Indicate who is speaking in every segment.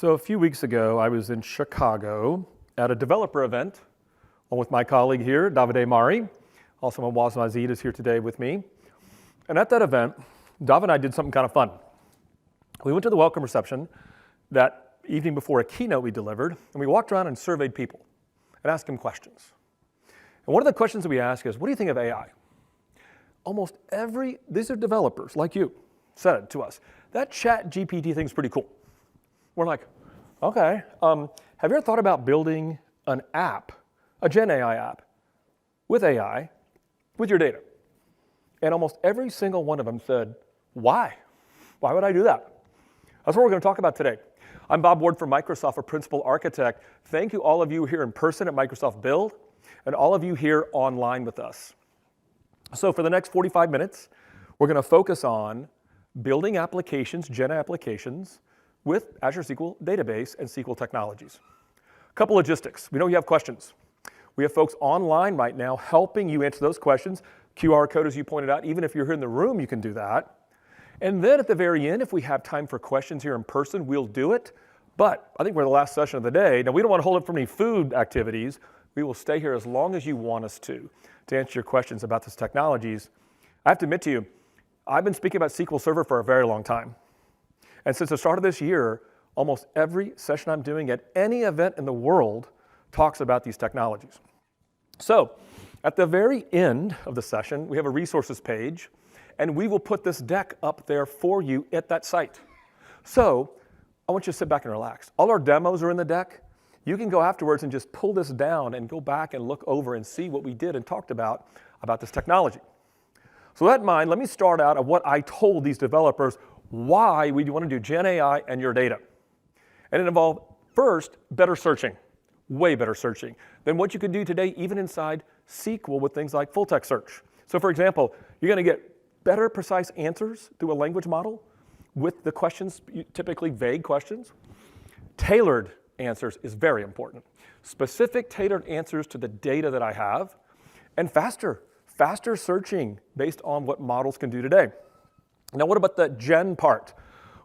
Speaker 1: So a few weeks ago, I was in Chicago at a developer event, along with my colleague here, Davide Mauri. Also, Muazma Zahid is here today with me. And at that event, Dav and I did something kind of fun. We went to the welcome reception that evening before a keynote we delivered, and we walked around and surveyed people and asked them questions. And one of the questions that we asked is, what do you think of AI? Almost these are developers like you, said to us, that ChatGPT thing's pretty cool. We're like, okay, have you ever thought about building an app, a Gen AI app, with AI, with your data? And almost every single one of them said, why? Why would I do that? That's what we're going to talk about today. I'm Bob Ward from Microsoft, a principal architect. Thank you all of you here in person at Microsoft Build, and all of you here online with us. So for the next 45 minutes, we're going to focus on building applications, Gen AI applications, with Azure SQL Database and SQL technologies. A couple logistics. We know you have questions. We have folks online right now helping you answer those questions. QR code, as you pointed out, even if you're here in the room, you can do that. And then at the very end, if we have time for questions here in person, we'll do it. But I think we're the last session of the day. Now, we don't want to hold up for any food activities. We will stay here as long as you want us to answer your questions about these technologies. I have to admit to you, I've been speaking about SQL Server for a very long time. And since the start of this year, almost every session I'm doing at any event in the world talks about these technologies. So at the very end of the session, we have a resources page, and we will put this deck up there for you at that site. So I want you to sit back and relax. All our demos are in the deck. You can go afterwards and just pull this down and go back and look over and see what we did and talked about this technology. So with that in mind, let me start out at what I told these developers why we want to do Gen AI and your data. And it involved, first, better searching, way better searching than what you could do today even inside SQL with things like full text search. So for example, you're going to get better precise answers through a language model with the questions, typically vague questions. Tailored answers is very important. Specific tailored answers to the data that I have, and faster searching based on what models can do today. Now, what about the gen part?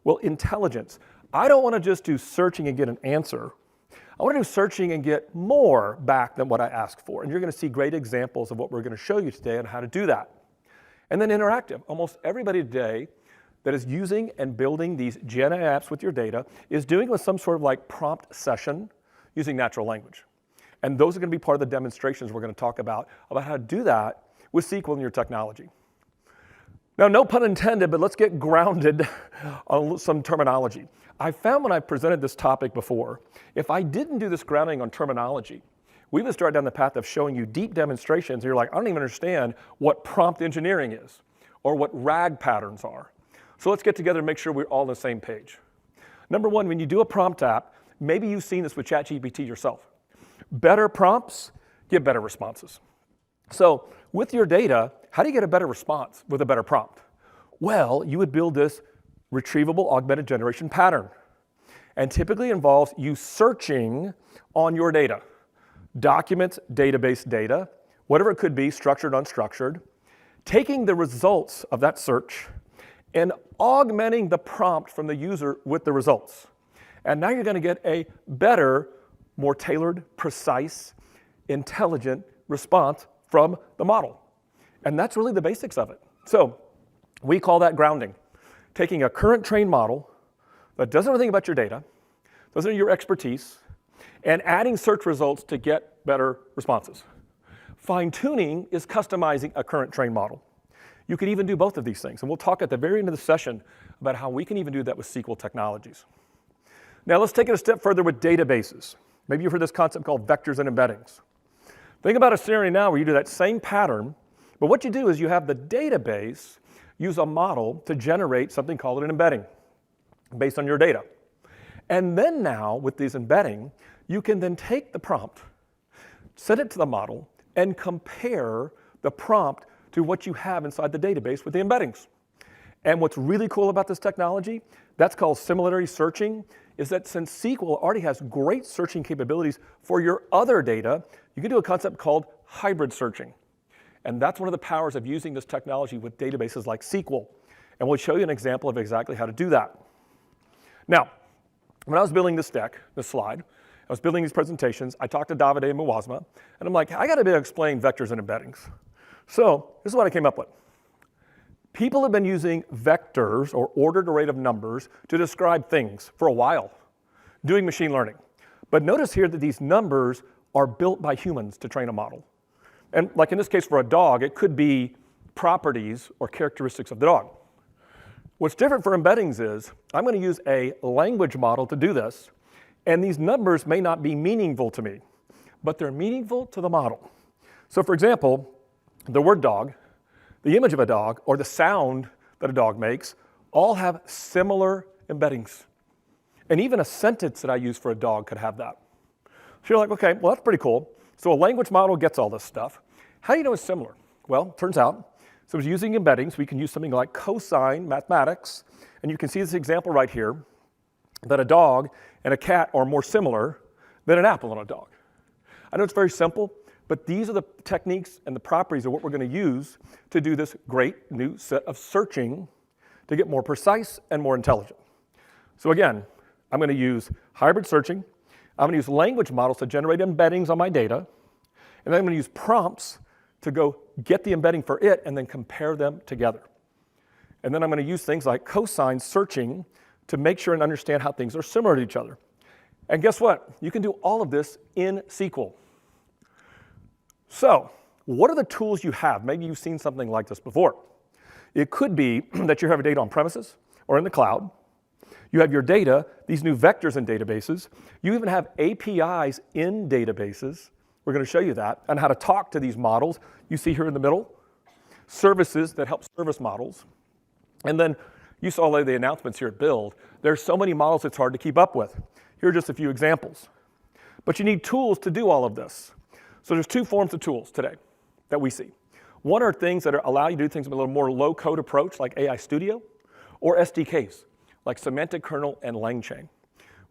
Speaker 1: Well, intelligence. I don't want to just do searching and get an answer. I want to do searching and get more back than what I asked for. And you're going to see great examples of what we're going to show you today on how to do that. And then interactive. Almost everybody today that is using and building these Gen AI apps with your data is doing it with some sort of like prompt session using natural language. And those are going to be part of the demonstrations we're going to talk about how to do that with SQL in your technology. Now, no pun intended, but let's get grounded on some terminology. I found when I presented this topic before, if I didn't do this grounding on terminology, we would start down the path of showing you deep demonstrations. And you're like, I don't even understand what prompt engineering is or what RAG patterns are. So let's get together and make sure we're all on the same page. Number one, when you do a prompt app, maybe you've seen this with ChatGPT yourself. Better prompts get better responses. So with your data, how do you get a better response with a better prompt? Well, you would build this Retrieval Augmentation Generation pattern. And typically involves you searching on your data. Documents, database data, whatever it could be, structured, unstructured, taking the results of that search and augmenting the prompt from the user with the results. And now you're going to get a better, more tailored, precise, intelligent response from the model. And that's really the basics of it. So we call that grounding. Taking a current trained model that doesn't know anything about your data, doesn't know your expertise, and adding search results to get better responses. Fine-tuning is customizing a current trained model. You can even do both of these things. And we'll talk at the very end of the session about how we can even do that with SQL technologies. Now let's take it a step further with databases. Maybe you've heard this concept called vectors and embeddings. Think about a scenario now where you do that same pattern, but what you do is you have the database use a model to generate something called an embedding based on your data. And then now, with these embedding, you can then take the prompt, send it to the model, and compare the prompt to what you have inside the database with the embeddings. And what's really cool about this technology, that's called similarity searching, is that since SQL already has great searching capabilities for your other data, you can do a concept called hybrid searching. And that's one of the powers of using this technology with databases like SQL. And we'll show you an example of exactly how to do that. Now, When I was building this deck, this slide, I was building these presentations, I talked to Davide and Muazma, and I'm like, I got to be able to explain vectors and embeddings. So this is what I came up with. People have been using vectors or ordered array of numbers to describe things for a while, doing machine learning. But notice here that these numbers are built by humans to train a model. And like in this case for a dog, it could be properties or characteristics of the dog. What's different for embeddings is I'm going to use a language model to do this, and these numbers may not be meaningful to me, but they're meaningful to the model. So for example, the word dog, the image of a dog, or the sound that a dog makes all have similar embeddings. And even a sentence that I use for a dog could have that. So you're like, okay, well, that's pretty cool. So a language model gets all this stuff. How do you know it's similar? Well, it turns out, so using embeddings, we can use something like cosine mathematics. And you can see this example right here, that a dog and a cat are more similar than an apple and a dog. I know it's very simple, but these are the techniques and the properties of what we're going to use to do this great new set of searching to get more precise and more intelligent. So again, I'm going to use hybrid searching. I'm going to use language models to generate embeddings on my data. And then I'm going to use prompts to go get the embedding for it and then compare them together. And then I'm going to use things like cosine searching to make sure and understand how things are similar to each other. And guess what? You can do all of this in SQL. So what are the tools you have? Maybe you've seen something like this before. It could be that you have your data on premises or in the cloud. You have your data, these new vectors in databases. You even have APIs in databases. We're going to show you that, and how to talk to these models. You see here in the middle, services that help service models. And then you saw the announcements here at Build. There's so many models it's hard to keep up with. Here are just a few examples. But you need tools to do all of this. So there's two forms of tools today that we see. One are things that allow you to do things with a little more low-code approach, like AI Studio, or SDKs, like semantic kernel and LangChain.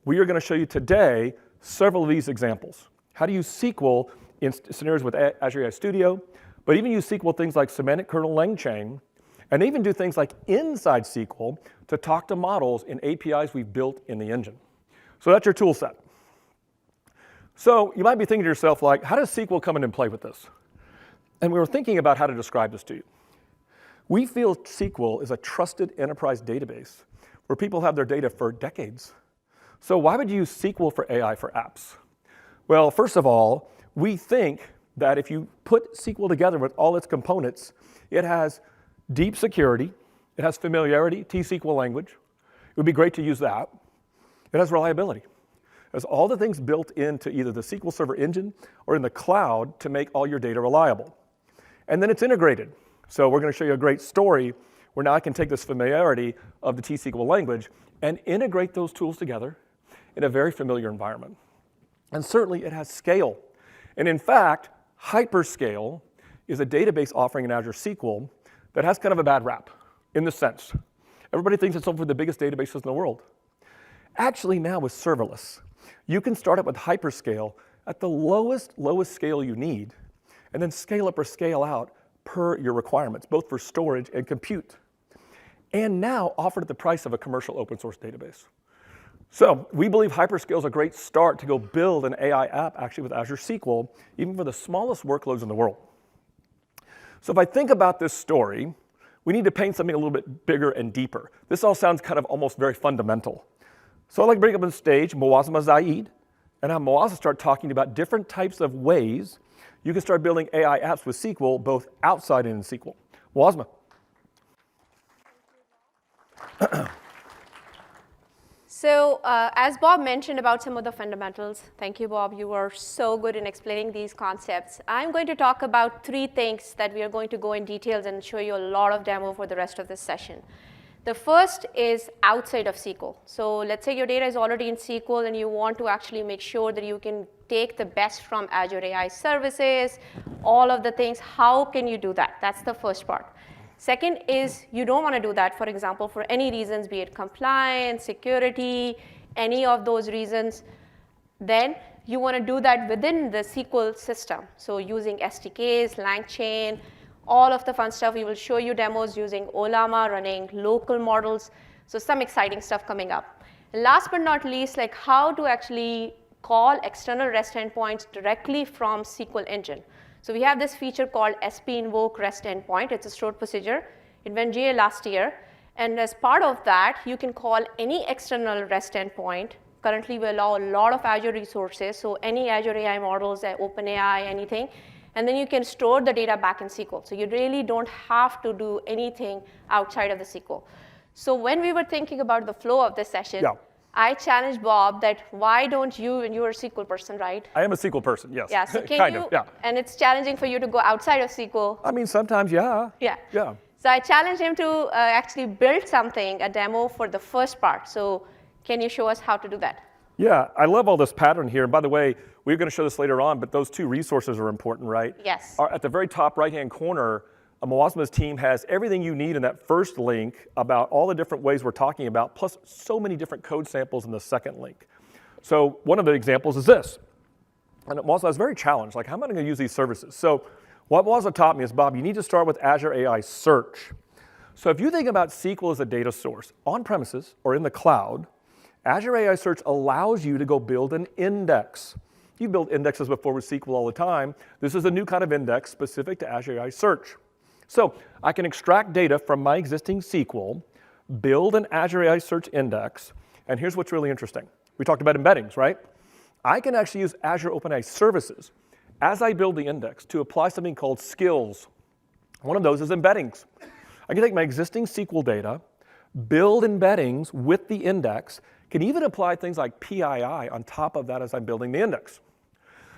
Speaker 1: We are going to show you today several of these examples. How to use SQL in scenarios with Azure AI Studio, but even use SQL things like semantic kernel, LangChain, and even do things like inside SQL to talk to models in APIs we've built in the engine. So that's your tool set. So you might be thinking to yourself, like, how does SQL come in and play with this? And we were thinking about how to describe this to you. We feel SQL is a trusted enterprise database where people have their data for decades. So why would you use SQL for AI for apps? Well, first of all, we think that if you put SQL together with all its components, it has deep security, it has familiarity, T-SQL language. It would be great to use that. It has reliability. It has all the things built into either the SQL Server engine or in the cloud to make all your data reliable. And then it's integrated. So we're going to show you a great story where now I can take this familiarity of the T-SQL language and integrate those tools together in a very familiar environment. And certainly it has scale. And in fact, hyperscale is a database offering in Azure SQL that has kind of a bad rap in this sense. Everybody thinks it's one of the biggest databases in the world. Actually now with serverless, you can start up with hyperscale at the lowest scale you need, and then scale up or scale out per your requirements, both for storage and compute. And now offered at the price of a commercial open source database. So we believe hyperscale is a great start to go build an AI app actually with Azure SQL, even for the smallest workloads in the world. So if I think about this story, we need to paint something a little bit bigger and deeper. This all sounds kind of almost very fundamental. So I'd like to bring up on stage Muazma Zahid, and have Muazma start talking about different types of ways you can start building AI apps with SQL, both outside and in SQL. Muazma.
Speaker 2: So as Bob mentioned about some of the fundamentals, thank you, Bob. You were so good in explaining these concepts. I'm going to talk about 3 things that we are going to go in details and show you a lot of demo for the rest of this session. The first is outside of SQL. So let's say your data is already in SQL and you want to actually make sure that you can take the best from Azure AI services, all of the things. How can you do that? That's the first part. Second is you don't want to do that, for example, for any reasons, be it compliance, security, any of those reasons. Then you want to do that within the SQL system. So using SDKs, LangChain, all of the fun stuff. We will show you demos using Ollama, running local models. So some exciting stuff coming up. And last but not least, like how to actually call external REST endpoints directly from SQL engine. So we have this feature called SP invoke REST endpoint. It's a stored procedure. It went GA last year. And as part of that, you can call any external REST endpoint. Currently, we allow a lot of Azure resources, so any Azure AI models, OpenAI, anything. And then you can store the data back in SQL. So you really don't have to do anything outside of the SQL. So when we were thinking about the flow of this session, I challenged Bob that why don't you, and you're a SQL person, right?
Speaker 1: I am a SQL person, yes.
Speaker 2: Yeah, so can you, and it's challenging for you to go outside of SQL.
Speaker 1: I mean, sometimes, yeah.
Speaker 2: Yeah. So I challenged him to actually build something, a demo for the first part. So can you show us how to do that?
Speaker 1: Yeah, I love all this pattern here. And by the way, we're going to show this later on, but those two resources are important, right?
Speaker 2: Yes.
Speaker 1: At the very top right-hand corner, Muazma's team has everything you need in that first link about all the different ways we're talking about, plus so many different code samples in the second link. So one of the examples is this. And Muazma was very challenged, like, how am I going to use these services? So what Muazma taught me is, Bob, you need to start with Azure AI Search. So if you think about SQL as a data source, on premises or in the cloud, Azure AI Search allows you to go build an index. You build indexes before with SQL all the time. This is a new kind of index specific to Azure AI Search. So I can extract data from my existing SQL, build an Azure AI Search index, and here's what's really interesting. We talked about embeddings, right? I can actually use Azure OpenAI services as I build the index to apply something called skills. One of those is embeddings. I can take my existing SQL data, build embeddings with the index, can even apply things like PII on top of that as I'm building the index.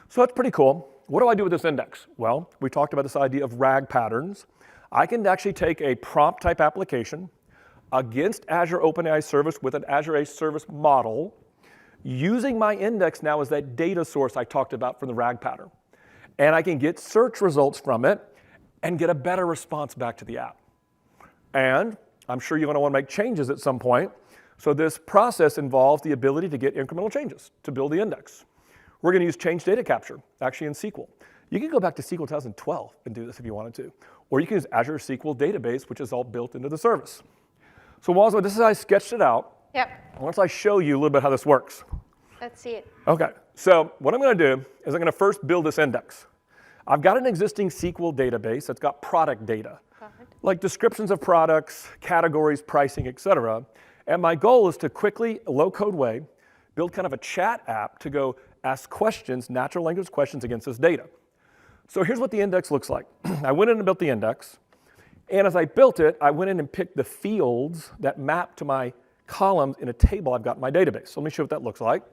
Speaker 1: So that's pretty cool. What do I do with this index? Well, we talked about this idea of RAG patterns. I can actually take a prompt type application against Azure OpenAI service with an Azure AI service model, using my index now as that data source I talked about from the RAG pattern. And I can get search results from it and get a better response back to the app. And I'm sure you're going to want to make changes at some point. So this process involves the ability to get incremental changes to build the index. We're going to use change data capture, actually in SQL. You can go back to SQL 2012 and do this if you wanted to. Or you can use Azure SQL Database, which is all built into the service. So Muazma, this is how I sketched it out.
Speaker 2: Yep.
Speaker 1: Once I show you a little bit how this works.
Speaker 2: Let's see it.
Speaker 1: OK, so what I'm going to do is I'm going to first build this index. I've got an existing SQL database that's got product data, like descriptions of products, categories, pricing, et cetera. And my goal is to quickly, low-code way, build kind of a chat app to go ask questions, natural language questions against this data. So here's what the index looks like. I went in and built the index. And as I built it, I went in and picked the fields that map to my columns in a table I've got in my database. So let me show you what that looks like.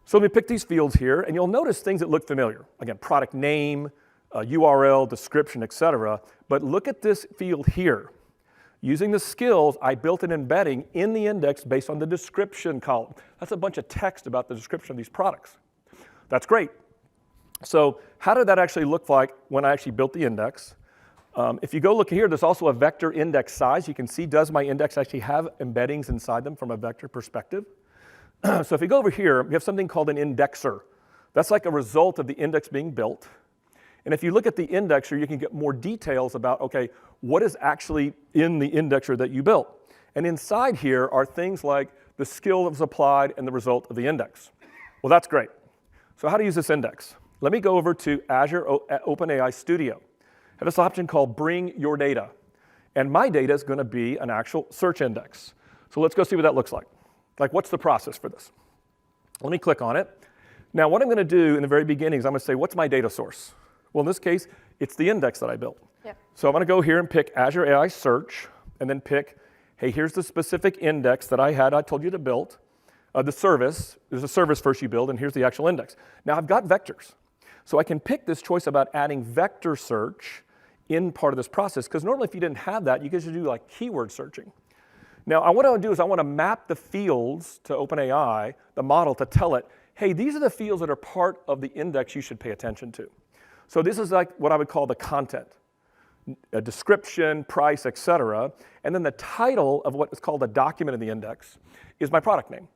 Speaker 1: So let me pick these fields here, and you'll notice things that look familiar. Again, product name, URL, description, et cetera. But look at this field here. Using the skills, I built an embedding in the index based on the description column. That's a bunch of text about the description of these products. That's great. So how did that actually look like when I actually built the index? If you go look here, there's also a vector index size. You can see, does my index actually have embeddings inside them from a vector perspective? So if you go over here, we have something called an indexer. That's like a result of the index being built. And if you look at the indexer, you can get more details about, OK, what is actually in the indexer that you built? And inside here are things like the skill that was applied and the result of the index. Well, that's great. So how to use this index? Let me go over to Azure OpenAI Studio. I have this option called Bring Your Data. And my data is going to be an actual search index. So let's go see what that looks like. Like, what's the process for this? Let me click on it. Now, what I'm going to do in the very beginning is I'm going to say, what's my data source? Well, in this case, it's the index that I built. Yep. So I'm going to go here and pick Azure AI Search, and then pick, hey, here's the specific index that I told you to build. The service, there's a service first you build, and here's the actual index. Now, I've got vectors. So I can pick this choice about adding vector search in part of this process, because normally if you didn't have that, you could just do like keyword searching. Now, what I want to do is I want to map the fields to OpenAI, the model, to tell it, hey, these are the fields that are part of the index you should pay attention to. So this is like what I would call the content, a description, price, et cetera. And then the title of what is called a document in the index is my product name.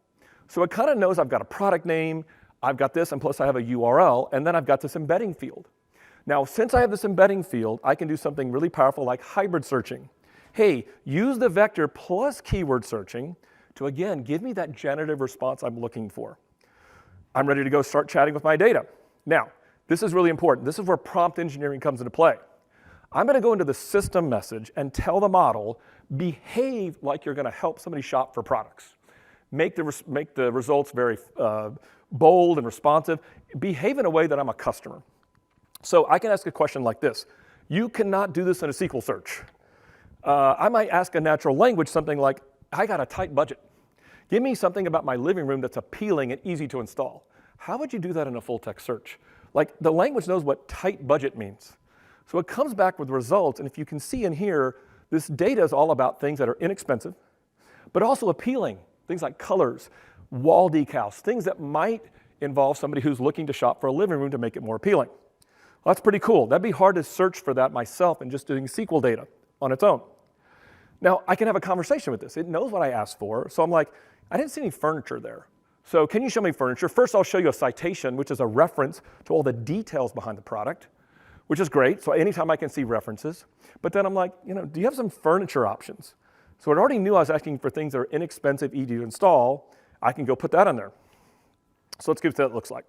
Speaker 1: So it kind of knows I've got a product name, I've got this, and plus I have a URL, and then I've got this embedding field. Now, since I have this embedding field, I can do something really powerful like hybrid searching. Hey, use the vector plus keyword searching to, again, give me that generative response I'm looking for. I'm ready to go start chatting with my data. Now, this is really important. This is where prompt engineering comes into play. I'm going to go into the system message and tell the model, behave like you're going to help somebody shop for products. Make the results very bold and responsive. Behave in a way that I'm a customer. So I can ask a question like this. You cannot do this in a SQL search. I might ask a natural language something like, I got a tight budget. Give me something about my living room that's appealing and easy to install. How would you do that in a full text search? Like, the language knows what tight budget means. So it comes back with results, and if you can see in here, this data is all about things that are inexpensive, but also appealing. Things like colors, wall decals, things that might involve somebody who's looking to shop for a living room to make it more appealing. Well, that's pretty cool. That'd be hard to search for that myself and just doing SQL data on its own. Now, I can have a conversation with this. It knows what I asked for, so I'm like, I didn't see any furniture there. So can you show me furniture? First, I'll show you a citation, which is a reference to all the details behind the product, which is great. So anytime I can see references. But then I'm like, do you have some furniture options? So it already knew I was asking for things that are inexpensive, easy to install. I can go put that on there. So let's see what that looks like.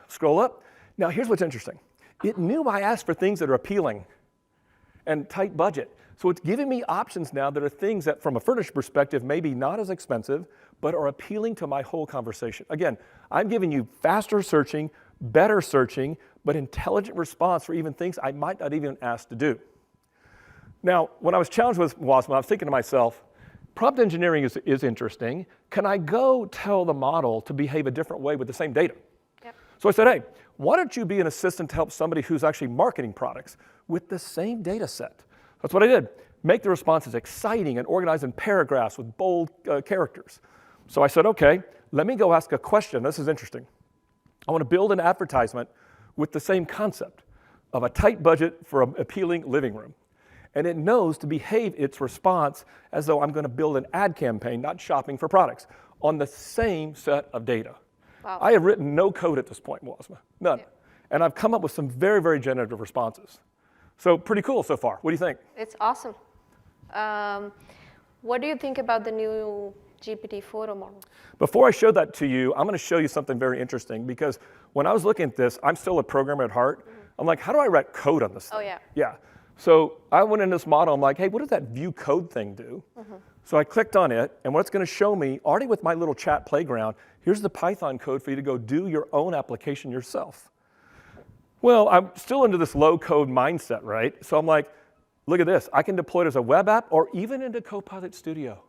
Speaker 1: Scroll up. Now here's what's interesting. It knew I asked for things that are appealing and tight budget. So it's giving me options now that are things that from a furniture perspective maybe not as expensive, but are appealing to my whole conversation. Again, I'm giving you faster searching, better searching, but intelligent response for even things I might not even ask to do. Now, when I was challenged with Muazma, I was thinking to myself, prompt engineering is interesting. Can I go tell the model to behave a different way with the same data? Yep. So I said, hey, why don't you be an assistant to help somebody who's actually marketing products with the same data set? That's what I did. Make the responses exciting and organized in paragraphs with bold characters. So I said, okay, let me go ask a question. This is interesting. I want to build an advertisement with the same concept of a tight budget for an appealing living room. And it knows to behave its response as though I'm going to build an ad campaign, not shopping for products, on the same set of data. Wow. I have written no code at this point, Muazma, none. Yeah. And I've come up with some very, very generative responses. So pretty cool so far. What do you think?
Speaker 2: It's awesome. What do you think about the new GPT-4o model?
Speaker 1: Before I show that to you, I'm going to show you something very interesting because when I was looking at this, I'm still a programmer at heart. Mm-hmm. I'm like, how do I write code on this thing?
Speaker 2: Oh, yeah.
Speaker 1: Yeah. So I went in this model. I'm like, hey, what does that view code thing do? Mm-hmm. So I clicked on it, and what it's going to show me, already with my little chat playground, here's the Python code for you to go do your own application yourself. Well, I'm still into this low-code mindset, right? So I'm like, look at this. I can deploy it as a web app or even into Copilot Studio.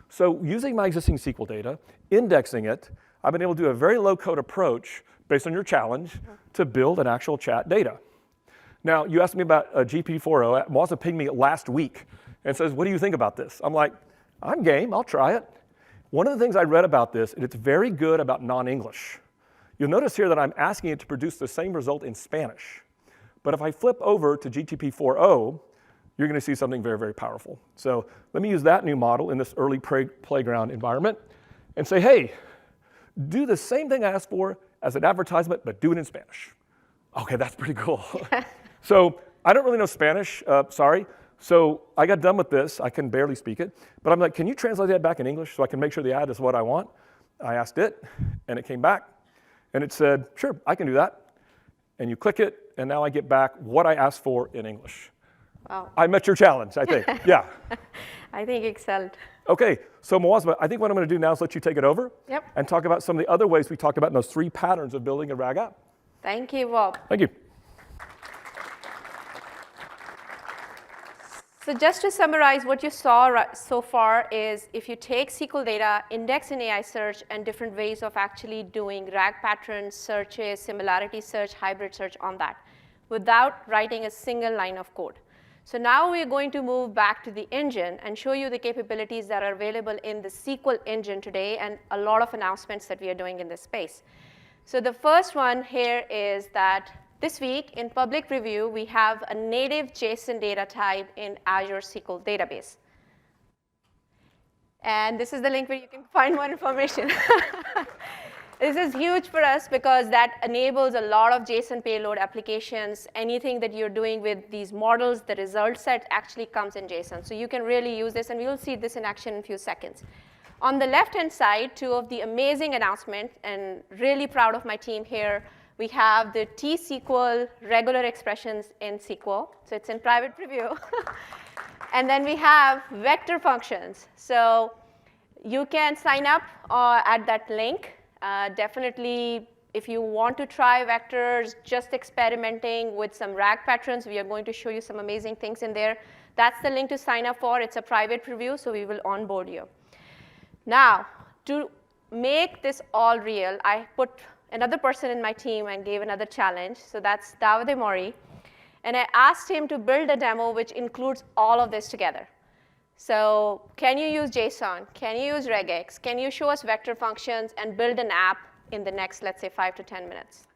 Speaker 1: So using my existing SQL data, indexing it, I've been able to do a very low-code approach based on your challenge to build an actual chat data. Now, you asked me about GPT-4o. Muazma pinged me last week and says, what do you think about this? I'm like, I'm game. I'll try it. One of the things I read about this, and it's very good about non-English. You'll notice here that I'm asking it to produce the same result in Spanish. But if I flip over to GPT-4o, you're going to see something very, very powerful. So let me use that new model in this early playground environment and say, hey, do the same thing I asked for as an advertisement, but do it in Spanish. Okay, that's pretty cool. So I don't really know Spanish, sorry. So I got done with this. I can barely speak it. But I'm like, can you translate that back in English so I can make sure the ad is what I want? I asked it, and it came back. And it said, sure, I can do that. And you click it, and now I get back what I asked for in English. Wow. I met your challenge, I think. Yeah.
Speaker 2: I think excelled.
Speaker 1: Okay, so Muazma, I think what I'm going to do now is let you take it over and talk about some of the other ways we talked about in those 3 patterns of building a RAG app.
Speaker 2: Thank you, Bob.
Speaker 1: Thank you.
Speaker 2: So just to summarize, what you saw so far is if you take SQL data, index in AI search, and different ways of actually doing RAG patterns, searches, similarity search, hybrid search on that, without writing a single line of code. So now we're going to move back to the engine and show you the capabilities that are available in the SQL engine today and a lot of announcements that we are doing in this space. So the first one here is that this week in public review, we have a native JSON data type in Azure SQL Database. And this is the link where you can find more information. This is huge for us because that enables a lot of JSON payload applications. Anything that you're doing with these models, the result set actually comes in JSON. So you can really use this, and we will see this in action in a few seconds. On the left-hand side, two of the amazing announcements, and really proud of my team here. We have the T-SQL regular expressions in SQL. So it's in private preview. And then we have vector functions. So you can sign up at that link. Definitely, if you want to try vectors, just experimenting with some RAG patterns, we are going to show you some amazing things in there. That's the link to sign up for. It's a private preview, so we will onboard you. Now, to make this all real, I put another person in my team and gave another challenge. So that's Davide Mauri. And I asked him to build a demo which includes all of this together. So can you use JSON? Can you use regex? Can you show us vector functions and build an app in the next, let's say, 5 to 10 minutes?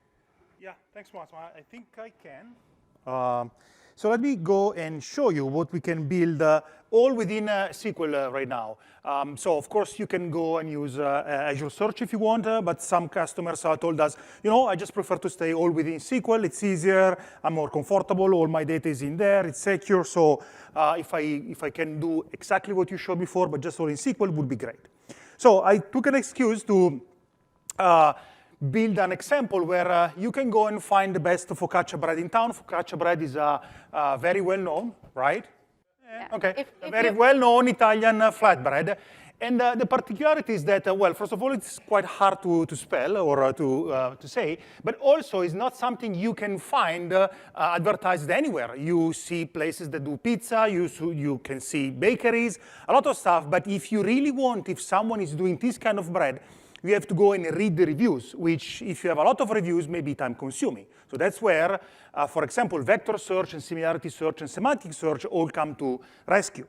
Speaker 3: Yeah, thanks, Muazma. I think I can. So let me go and show you what we can build all within SQL right now. So of course, you can go and use Azure Search if you want, but some customers have told us, I just prefer to stay all within SQL. It's easier, I'm more comfortable, all my data is in there, it's secure. So if I can do exactly what you showed before, but just all in SQL, would be great. So I took an excuse to build an example where you can go and find the best focaccia bread in town. Focaccia bread is very well known, right?
Speaker 2: Yeah.
Speaker 3: Okay, very well-known Italian flatbread. And the particularity is that, well, first of all, it's quite hard to spell or to say, but also it's not something you can find advertised anywhere. You see places that do pizza, you can see bakeries, a lot of stuff, but if you really want, if someone is doing this kind of bread, you have to go and read the reviews, which, if you have a lot of reviews, may be time-consuming. So that's where, for example, vector search and similarity search and semantic search all come to rescue.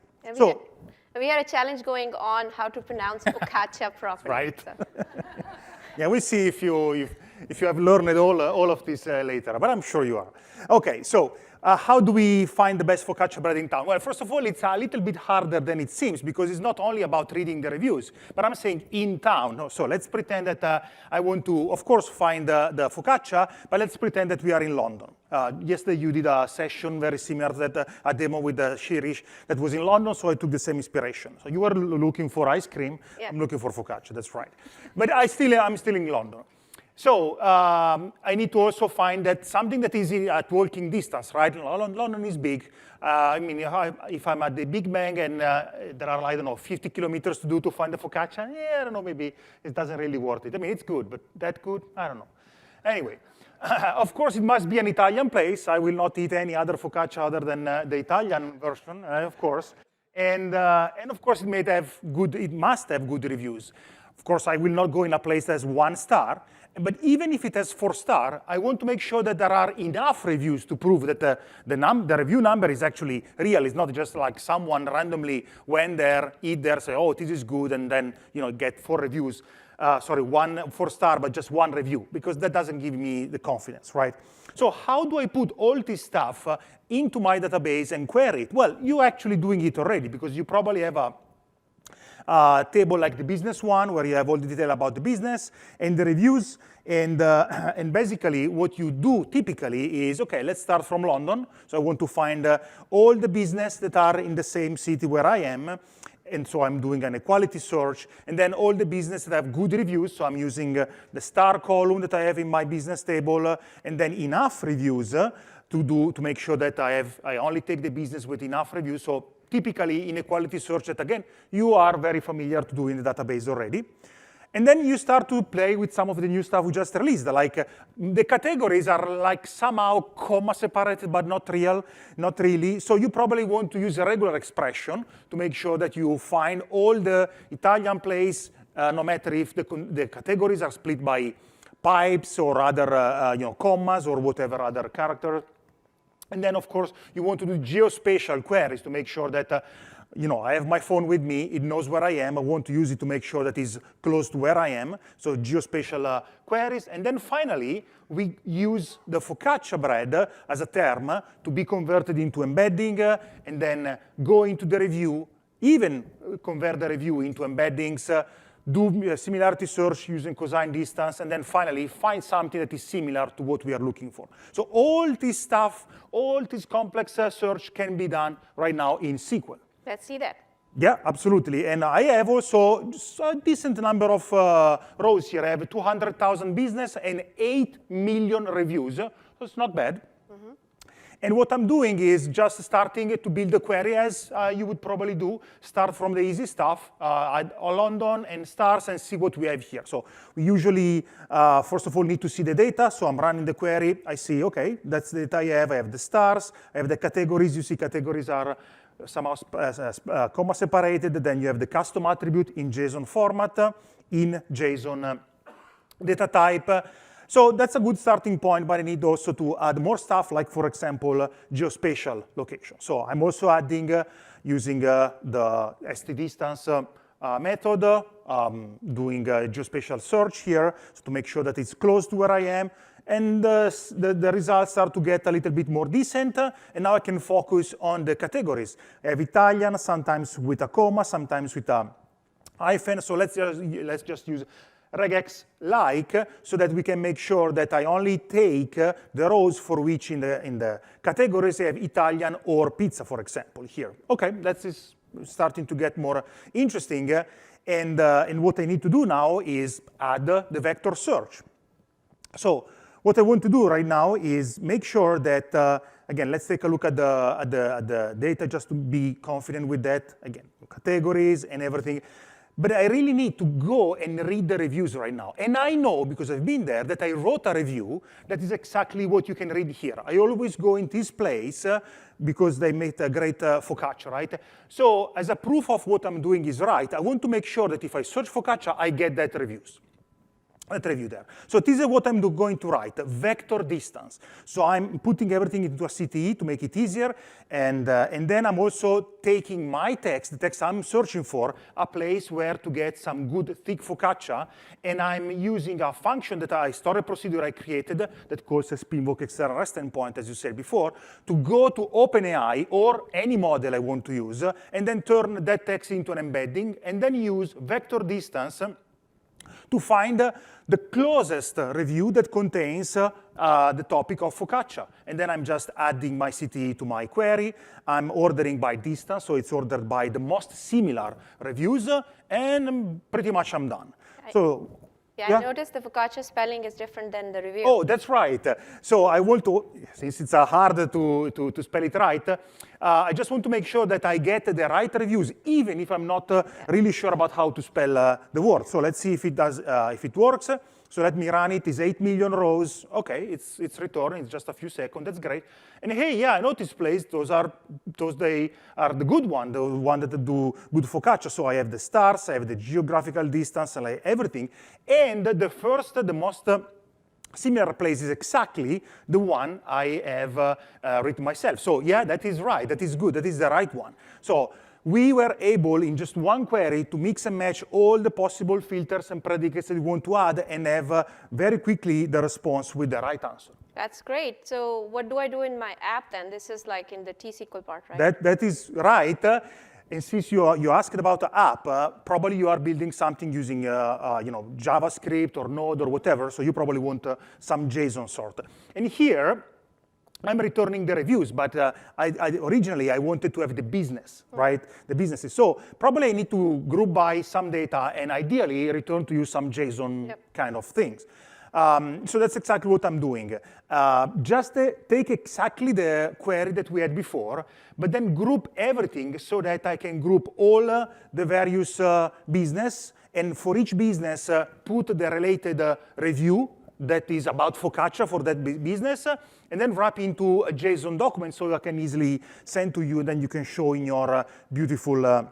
Speaker 2: We had a challenge going on how to pronounce focaccia properly.
Speaker 3: Right.
Speaker 2: So.
Speaker 3: Yeah, we'll see if you have learned all of this later, but I'm sure you are. OK, so how do we find the best focaccia bread in town? Well, first of all, it's a little bit harder than it seems, because it's not only about reading the reviews, but I'm saying in town. So let's pretend that I want to, of course, find the focaccia, but let's pretend that we are in London. Yesterday, you did a session very similar to that, a demo with Shirish that was in London, so I took the same inspiration. So you were looking for ice cream. Yeah. I'm looking for focaccia, that's right. But I'm still in London. So I need to also find that something that is at walking distance, right? London is big. I mean, if I'm at the Big Bang and there are, I don't know, 50 kilometers to do to find the focaccia, yeah, I don't know, maybe it doesn't really worth it. I mean, it's good, but that good? I don't know. Anyway, of course, it must be an Italian place. I will not eat any other focaccia other than the Italian version, of course. And of course, it must have good reviews. Of course, I will not go in a place that has 1 star. But even if it has 4 stars, I want to make sure that there are enough reviews to prove that the review number is actually real. It's not just like someone randomly went there, eat there, say, oh, this is good, and then get 4 reviews. Sorry, 4 star, but just 1 review, because that doesn't give me the confidence, right? So how do I put all this stuff into my database and query it? Well, you're actually doing it already, because you probably have a table like the business one, where you have all the detail about the business and the reviews. And basically, what you do typically is, OK, let's start from London. So I want to find all the business that are in the same city where I am. And so I'm doing an equality search. And then all the business that have good reviews. So I'm using the star column that I have in my business table, and then enough reviews to make sure that I only take the business with enough reviews. So typically, in equality search that, again, you are very familiar to do in the database already. And then you start to play with some of the new stuff we just released. Like the categories are like somehow comma separated, but not really. So you probably want to use a regular expression to make sure that you find all the Italian place, no matter if the categories are split by pipes or other commas or whatever other character. And then, of course, you want to do geospatial queries to make sure that I have my phone with me, it knows where I am, I want to use it to make sure that it's close to where I am, so geospatial queries. And then finally, we use the focaccia bread as a term to be converted into embedding, and then go into the review, even convert the review into embeddings, do similarity search using cosine distance, and then finally find something that is similar to what we are looking for. So all this stuff, all this complex search can be done right now in SQL.
Speaker 2: Let's see that.
Speaker 3: Yeah, absolutely. And I have also a decent number of rows here. I have 200,000 business and 8 million reviews. So it's not bad. And what I'm doing is just starting to build a query as you would probably do. Start from the easy stuff, add London and stars and see what we have here. So we usually, first of all, need to see the data. So I'm running the query. I see, OK, that's the data I have. I have the stars. I have the categories. You see categories are somehow comma separated. Then you have the custom attribute in JSON format, in JSON data type. So that's a good starting point, but I need also to add more stuff, like, for example, geospatial location. So I'm also adding, using the stdistance method, doing a geospatial search here so to make sure that it's close to where I am. And the results start to get a little bit more decent. And now I can focus on the categories. I have Italian, sometimes with a comma, sometimes with a hyphen. So let's just use regex like, so that we can make sure that I only take the rows for which in the categories I have Italian or pizza, for example, here. OK, that is starting to get more interesting. And what I need to do now is add the vector search. So what I want to do right now is make sure that, again, let's take a look at the data just to be confident with that. Again, categories and everything. But I really need to go and read the reviews right now. And I know, because I've been there, that I wrote a review that is exactly what you can read here. I always go in this place because they made a great focaccia, right? So as a proof of what I'm doing is right, I want to make sure that if I search focaccia, I get that review there. So this is what I'm going to write, vector distance. So I'm putting everything into a CTE to make it easier. And then I'm also taking my text, the text I'm searching for, a place where to get some good thick focaccia. And I'm using a function that I store a procedure I created that calls invoke external REST endpoint, as you said before, to go to OpenAI or any model I want to use, and then turn that text into an embedding, and then use vector distance to find the closest review that contains the topic of focaccia. And then I'm just adding my CTE to my query. I'm ordering by distance, so it's ordered by the most similar reviews, and pretty much I'm done.
Speaker 2: Yeah, I noticed the focaccia spelling is different than the review.
Speaker 3: Oh, that's right. So I want to, since it's hard to spell it right, I just want to make sure that I get the right reviews, even if I'm not really sure about how to spell the word. So let's see if it does, if it works. So let me run it. It's 8 million rows. OK, it's returning. It's just a few seconds. That's great. And hey, yeah, I noticed place. Those are the good one, the one that do good focaccia. So I have the stars, I have the geographical distance, I have everything. And the most similar place is exactly the one I have written myself. So yeah, that is right. That is good. That is the right one. So we were able, in just one query, to mix and match all the possible filters and predicates that we want to add and have very quickly the response with the right answer.
Speaker 2: That's great. So what do I do in my app then? This is like in the T-SQL part, right?
Speaker 3: That is right. And since you asked about the app, probably you are building something using JavaScript or Node or whatever, so you probably want some JSON sort. And here, I'm returning the reviews, but originally I wanted to have the business, right? The businesses. So probably I need to group by some data and ideally return to you some JSON kind of things. So that's exactly what I'm doing. Just take exactly the query that we had before, but then group everything so that I can group all the various business, and for each business, put the related review that is about focaccia for that business, and then wrap into a JSON document so I can easily send to you, and then you can show in your beautiful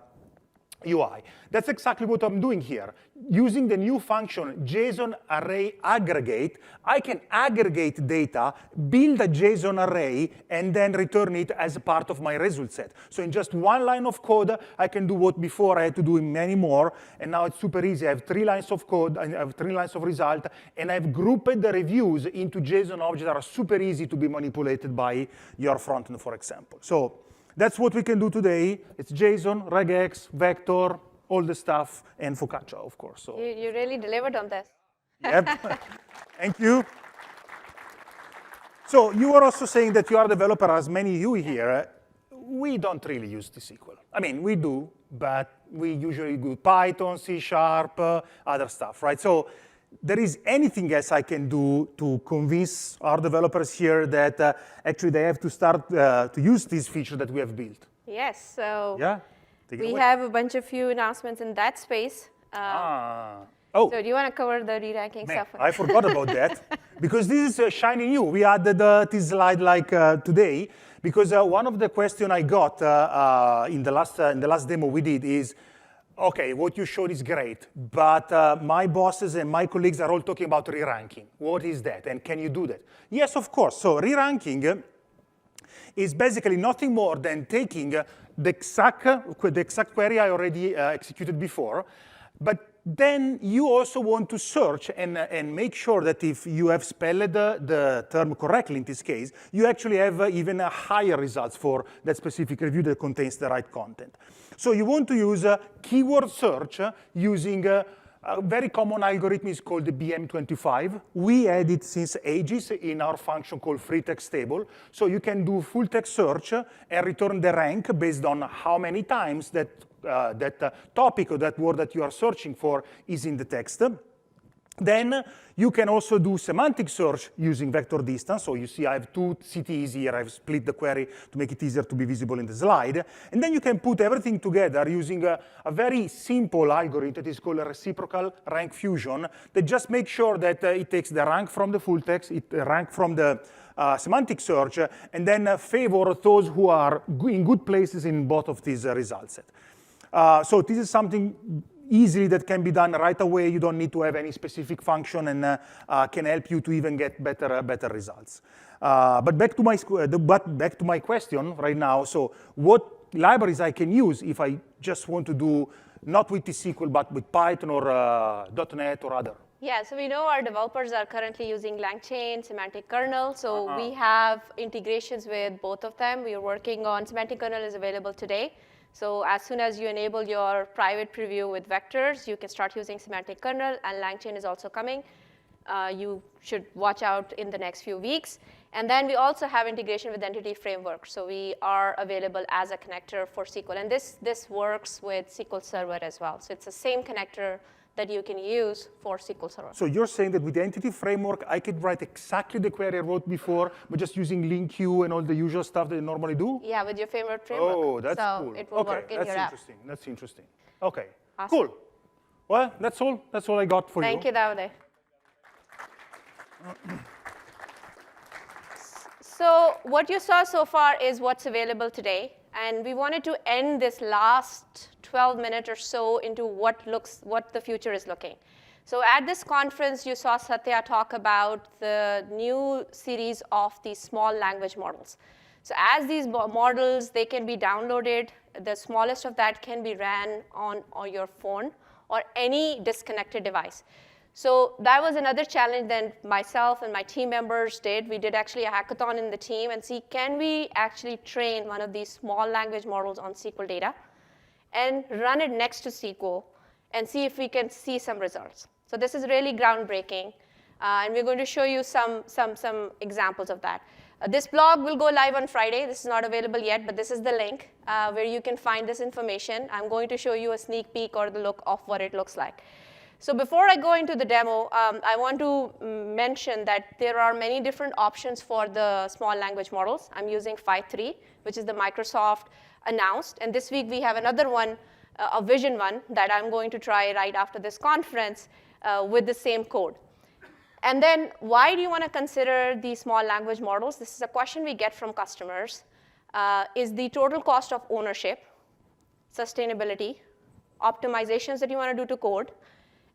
Speaker 3: UI. That's exactly what I'm doing here. Using the new function JSON array aggregate, I can aggregate data, build a JSON array, and then return it as a part of my result set. So in just one line of code, I can do what before I had to do in many more, and now it's super easy. I have 3 lines of code, I have 3 lines of result, and I've grouped the reviews into JSON objects that are super easy to be manipulated by your frontend, for example. So that's what we can do today. It's JSON, regex, vector, all the stuff, and focaccia, of course. So.
Speaker 2: You really delivered on this.
Speaker 3: Yep. Thank you. So you were also saying that you are a developer, as many of you here. We don't really use T-SQL. I mean, we do, but we usually do Python, C#, other stuff, right? So there is anything else I can do to convince our developers here that actually they have to start to use this feature that we have built?
Speaker 2: Yes, so
Speaker 3: Yeah.
Speaker 2: we have a bunch of few announcements in that space.
Speaker 3: Oh.
Speaker 2: So do you want to cover the re-ranking
Speaker 3: Man,
Speaker 2: stuff?
Speaker 3: I forgot about that, because this is shiny new. We added this slide like today, because one of the questions I got in the last demo we did is, okay, what you showed is great, but my bosses and my colleagues are all talking about re-ranking. What is that, and can you do that? Yes, of course. So re-ranking is basically nothing more than taking the exact query I already executed before, but then you also want to search and make sure that if you have spelled the term correctly in this case, you actually have even higher results for that specific review that contains the right content. So you want to use keyword search using a very common algorithm is called the BM25. We had it since ages in our function called free text table. So you can do full text search and return the rank based on how many times that topic or that word that you are searching for is in the text. Then you can also do semantic search using vector distance. So you see I have two cities here. I've split the query to make it easier to be visible in the slide. And then you can put everything together using a very simple algorithm that is called a reciprocal rank fusion that just makes sure that it takes the rank from the full text, rank from the semantic search, and then favor those who are in good places in both of these result sets. So this is something easily that can be done right away. You don't need to have any specific function, and can help you to even get better results. But back to my question right now. So what libraries I can use if I just want to do not with T-SQL but with Python or .NET or other?
Speaker 2: Yeah, so we know our developers are currently using LangChain, Semantic Kernel. So we have integrations with both of them. We are working on Semantic Kernel is available today. So as soon as you enable your private preview with vectors, you can start using Semantic Kernel, and LangChain is also coming. You should watch out in the next few weeks. And then we also have integration with Entity Framework. So we are available as a connector for SQL. And this works with SQL Server as well. So it's the same connector that you can use for SQL Server.
Speaker 3: So you're saying that with the Entity Framework, I could write exactly the query I wrote before, but just using link queue and all the usual stuff that you normally do?
Speaker 2: Yeah, with your favorite framework.
Speaker 3: Oh, that's
Speaker 2: so
Speaker 3: cool.
Speaker 2: It will work in your app.
Speaker 3: That's interesting. Okay,
Speaker 2: Awesome.
Speaker 3: Cool. Well, that's all I got for you.
Speaker 2: Thank you, Davide. So what you saw so far is what's available today. And we wanted to end this last 12 minutes or so into what the future is looking. So at this conference, you saw Satya talk about the new series of these small language models. So as these models, they can be downloaded. The smallest of that can be ran on your phone or any disconnected device. So that was another challenge that myself and my team members did. We did actually a hackathon in the team and see, can we actually train one of these small language models on SQL data and run it next to SQL and see if we can see some results. So this is really groundbreaking. And we're going to show you some examples of that. This blog will go live on Friday. This is not available yet, but this is the link where you can find this information. I'm going to show you a sneak peek or the look of what it looks like. So before I go into the demo, I want to mention that there are many different options for the small language models. I'm using Phi-3, which is the Microsoft announced. And this week, we have another one, a Vision one, that I'm going to try right after this conference with the same code. And then why do you want to consider these small language models? This is a question we get from customers. Is the total cost of ownership, sustainability, optimizations that you want to do to code,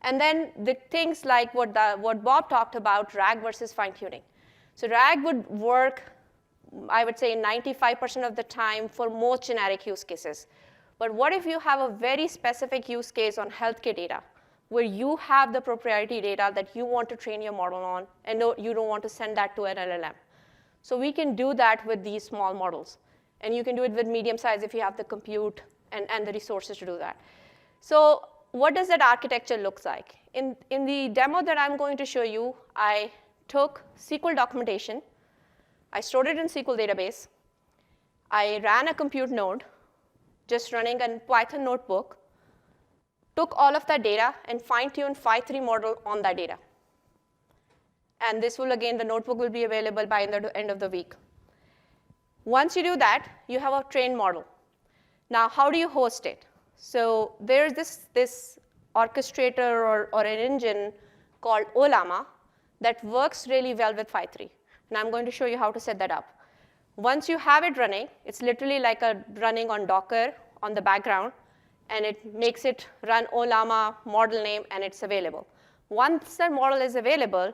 Speaker 2: and then the things like what Bob talked about, RAG versus fine-tuning. So RAG would work, I would say, 95% of the time for most generic use cases. But what if you have a very specific use case on healthcare data, where you have the proprietary data that you want to train your model on, and you don't want to send that to an LLM? So we can do that with these small models. And you can do it with medium size if you have the compute and the resources to do that. So what does that architecture look like? In the demo that I'm going to show you, I took SQL documentation. I stored it in SQL database. I ran a compute node, just running a Python notebook, took all of that data and fine-tuned 𝗲3 model on that data. And this will, again, the notebook will be available by the end of the week. Once you do that, you have a trained model. Now, how do you host it? So there's this orchestrator or an engine called 𝗦𝗲𝗀𝗀𝗀 that works really well with 𝗲3. And I'm going to show you how to set that up. Once you have it running, it's literally like running on Docker on the background. And it makes it run 𝗦𝗲𝗀𝗀𝗀 model name, and it's available. Once that model is available,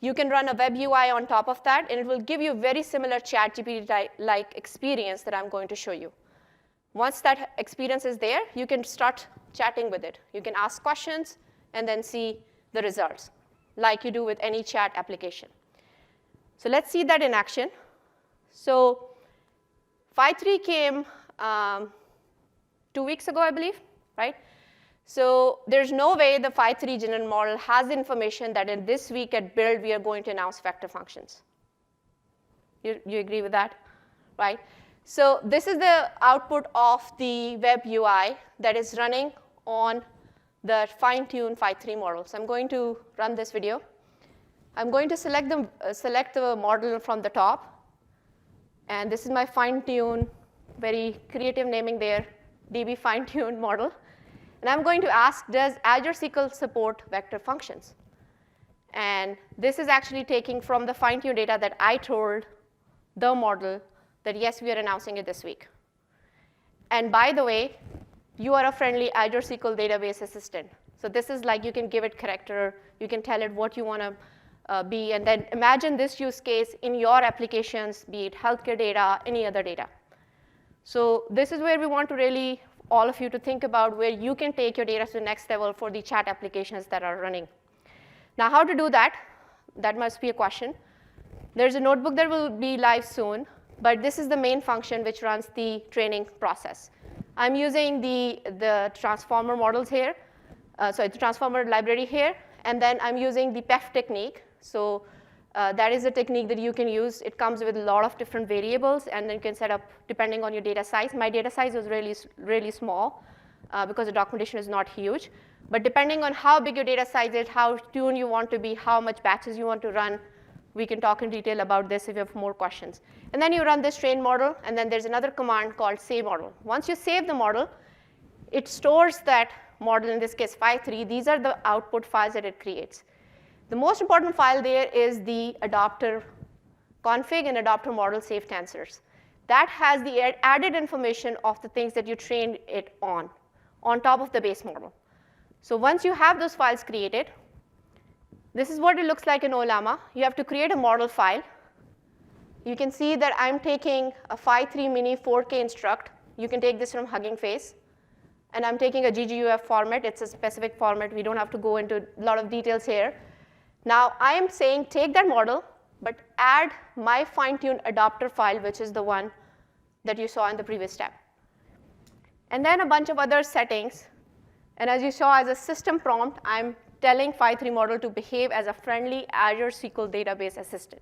Speaker 2: you can run a web UI on top of that, and it will give you a very similar ChatGPT-like experience that I'm going to show you. Once that experience is there, you can start chatting with it. You can ask questions and then see the results, like you do with any chat application. So let's see that in action. So 𝗲3 came 2 weeks ago, I believe, right? So there's no way the 𝗲3 general model has information that in this week at build, we are going to announce vector functions. You agree with that, right? So this is the output of the web UI that is running on the fine-tuned 𝗲3 model. So I'm going to run this video. I'm going to select the model from the top. And this is my fine-tuned, very creative naming there, DB fine-tuned model. And I'm going to ask, does Azure SQL support vector functions? And this is actually taking from the fine-tuned data that I told the model that, yes, we are announcing it this week. And by the way, you are a friendly Azure SQL Database assistant. So this is like you can give it character. You can tell it what you want to be. And then imagine this use case in your applications, be it healthcare data, any other data. So this is where we want to really all of you to think about where you can take your data to the next level for the chat applications that are running. Now, how to do that? That must be a question. There's a notebook that will be live soon. But this is the main function which runs the training process. I'm using the transformer models here, the transformer library here. And then I'm using the PEF technique. So that is a technique that you can use. It comes with a lot of different variables, and then you can set up depending on your data size. My data size was really small because the documentation is not huge. But depending on how big your data size is, how tuned you want to be, how much batches you want to run, we can talk in detail about this if you have more questions. And then you run this train model, and then there's another command called save model. Once you save the model, it stores that model, in this case 𝗲3. These are the output files that it creates. The most important file there is the adapter config and adapter model saved answers. That has the added information of the things that you trained it on top of the base model. So once you have those files created, this is what it looks like in 𝗦𝗲𝗀𝗀𝗀. You have to create a model file. You can see that I'm taking a 𝗲3 mini 4K instruct. You can take this from Hugging Face. And I'm taking a GGUF format. It's a specific format. We don't have to go into a lot of details here. Now, I am saying take that model, but add my fine-tuned adapter file, which is the one that you saw in the previous step. And then a bunch of other settings. And as you saw, as a system prompt, I'm telling 𝗲3 model to behave as a friendly Azure SQL Database assistant.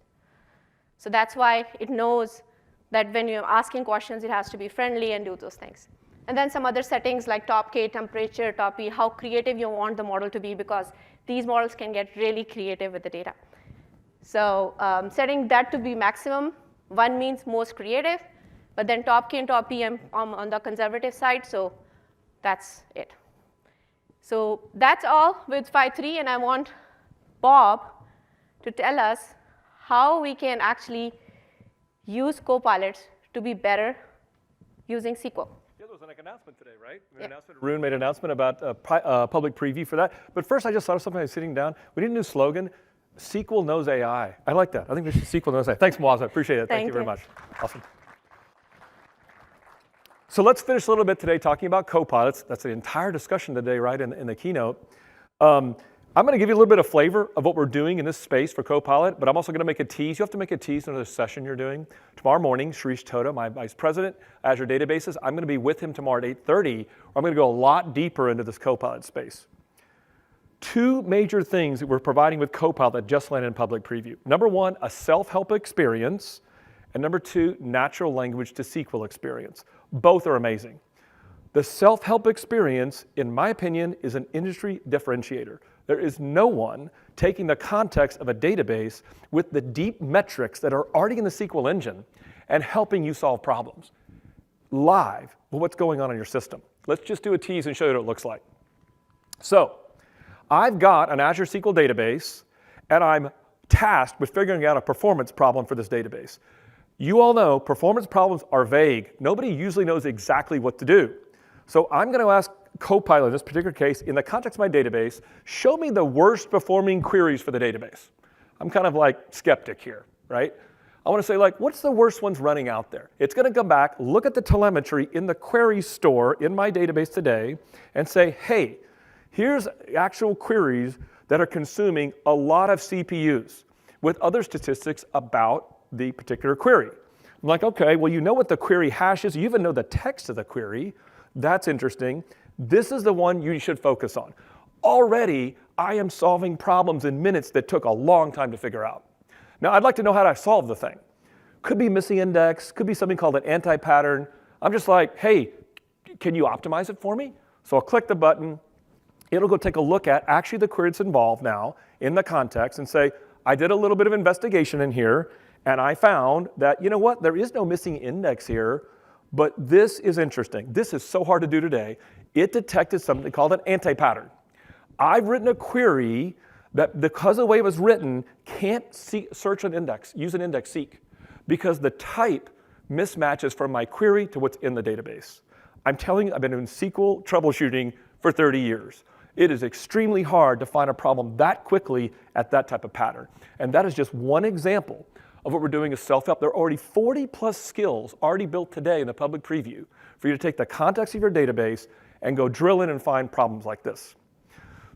Speaker 2: So that's why it knows that when you're asking questions, it has to be friendly and do those things. And then some other settings like top K, temperature, top E, how creative you want the model to be, because these models can get really creative with the data. So setting that to be maximum, 1 means most creative. But then top K and top E, I'm on the conservative side. So that's it. So that's all with 𝗲3. And I want Bob to tell us how we can actually use Copilot to be better using SQL.
Speaker 1: Yeah, there was an announcement today, right? Arun made an announcement about a public preview for that. But first, I just thought of something. I was sitting down. We need a new slogan. SQL knows AI. I like that. I think we should SQL knows AI. Thanks, Muazma. Appreciate it. Thank you very much. Awesome. So let's finish a little bit today talking about Copilots. That's the entire discussion today, right, in the keynote. I'm going to give you a little bit of flavor of what we're doing in this space for Copilot, but I'm also going to make a tease. You have to make a tease in another session you're doing. Tomorrow morning, Shirish Toda, my vice president, Azure Databases, I'm going to be with him tomorrow at 8:30. I'm going to go a lot deeper into this Copilot space. Two major things that we're providing with Copilot that just landed in public preview. Number one, a self-help experience, and number two, natural language to SQL experience. Both are amazing. The self-help experience, in my opinion, is an industry differentiator. There is no one taking the context of a database with the deep metrics that are already in the SQL engine and helping you solve problems live with what's going on in your system. Let's just do a tease and show you what it looks like. So I've got an Azure SQL database, and I'm tasked with figuring out a performance problem for this database. You all know performance problems are vague. Nobody usually knows exactly what to do. So I'm going to ask Copilot in this particular case, in the context of my database, show me the worst performing queries for the database. I'm kind of like skeptic here, right? I want to say, like, what's the worst ones running out there? It's going to come back, look at the telemetry in the query store in my database today, and say, hey, here's actual queries that are consuming a lot of CPUs with other statistics about the particular query. I'm like, okay, well, you know what the query hash is. You even know the text of the query. That's interesting. This is the one you should focus on. Already, I am solving problems in minutes that took a long time to figure out. Now, I'd like to know how to solve the thing. Could be missing index, could be something called an anti-pattern. I'm just like, hey, can you optimize it for me? So I'll click the button. It'll go take a look at actually the query that's involved now in the context and say, I did a little bit of investigation in here, and I found that, you know what, there is no missing index here, but this is interesting. This is so hard to do today. It detected something called an anti-pattern. I've written a query that, because of the way it was written, can't search an index, use an index seek, because the type mismatches from my query to what's in the database. I'm telling you, I've been doing SQL troubleshooting for 30 years. It is extremely hard to find a problem that quickly at that type of pattern. And that is just one example of what we're doing as self-help. There are already 40 plus skills already built today in the public preview for you to take the context of your database and go drill in and find problems like this.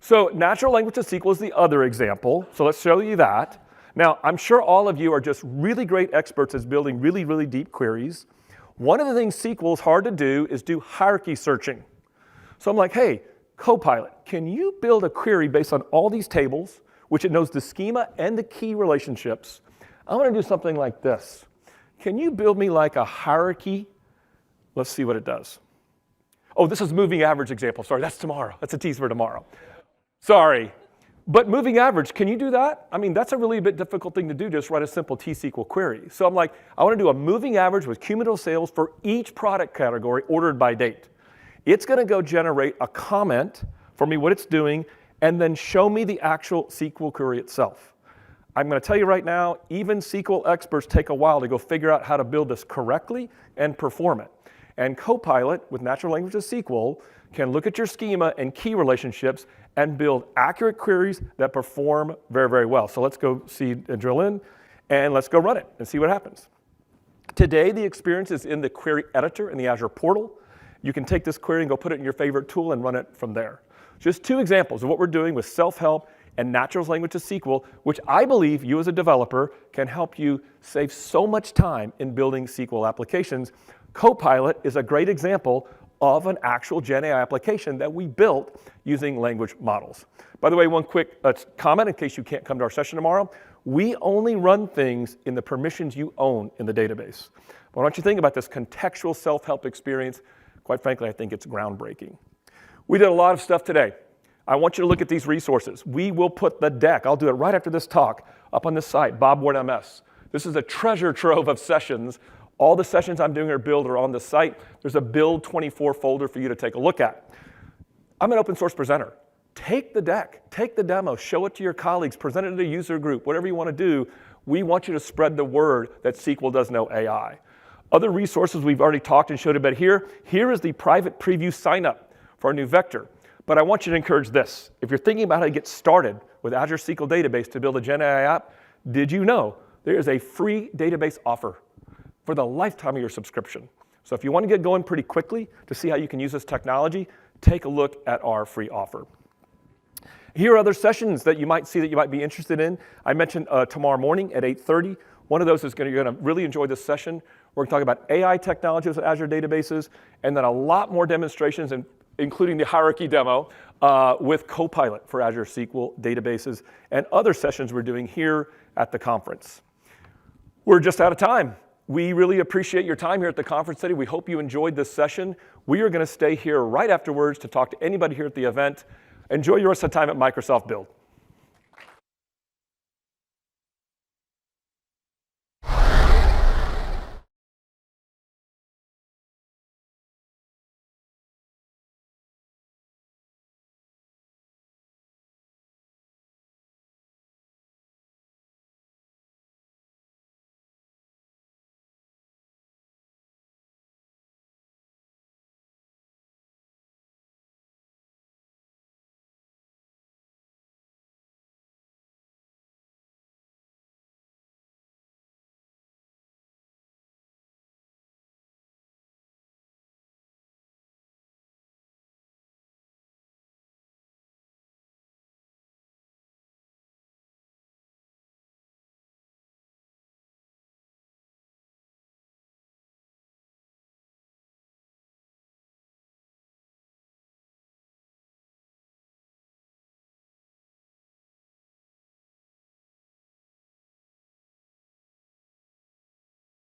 Speaker 1: So natural language to SQL is the other example. So let's show you that. Now, I'm sure all of you are just really great experts at building really, really deep queries. One of the things SQL is hard to do is do hierarchy searching. So I'm like, hey, Copilot, can you build a query based on all these tables, which it knows the schema and the key relationships? I want to do something like this. Can you build me like a hierarchy? Let's see what it does. Oh, this is moving average example. Sorry, that's tomorrow. That's a tease for tomorrow. Sorry. But moving average, can you do that? I mean, that's a really bit difficult thing to do, just write a simple T-SQL query. So I'm like, I want to do a moving average with cumulative sales for each product category ordered by date. It's going to go generate a comment for me what it's doing, and then show me the actual SQL query itself. I'm going to tell you right now, even SQL experts take a while to go figure out how to build this correctly and perform it. And Copilot, with natural language of SQL, can look at your schema and key relationships and build accurate queries that perform very, very well. So let's go see and drill in, and let's go run it and see what happens. Today, the experience is in the query editor in the Azure portal. You can take this query and go put it in your favorite tool and run it from there. Just two examples of what we're doing with self-help and natural language to SQL, which I believe you as a developer can help you save so much time in building SQL applications. Copilot is a great example of an actual Gen AI application that we built using language models. By the way, one quick comment in case you can't come to our session tomorrow. We only run things in the permissions you own in the database. But why don't you think about this contextual self-help experience? Quite frankly, I think it's groundbreaking. We did a lot of stuff today. I want you to look at these resources. We will put the deck, I'll do it right after this talk, up on this site, Bob Ward MS. This is a treasure trove of sessions. All the sessions I'm doing or build are on the site. There's a Build 24 folder for you to take a look at. I'm an open source presenter. Take the deck, take the demo, show it to your colleagues, present it to a user group, whatever you want to do. We want you to spread the word that SQL does know AI. Other resources we've already talked and showed a bit here. Here is the private preview sign up for our new vector. But I want you to encourage this. If you're thinking about how to get started with Azure SQL Database to build a Gen AI app, did you know there is a free database offer for the lifetime of your subscription? So if you want to get going pretty quickly to see how you can use this technology, take a look at our free offer. Here are other sessions that you might see that you might be interested in. I mentioned tomorrow morning at 8:30. One of those is you're going to really enjoy this session. We're going to talk about AI technologies with Azure databases, and then a lot more demonstrations, including the hierarchy demo with Copilot for Azure SQL databases, and other sessions we're doing here at the conference. We're just out of time. We really appreciate your time here at the conference today. We hope you enjoyed this session. We are going to stay here right afterwards to talk to anybody here at the event. Enjoy your rest of the time at Microsoft Build.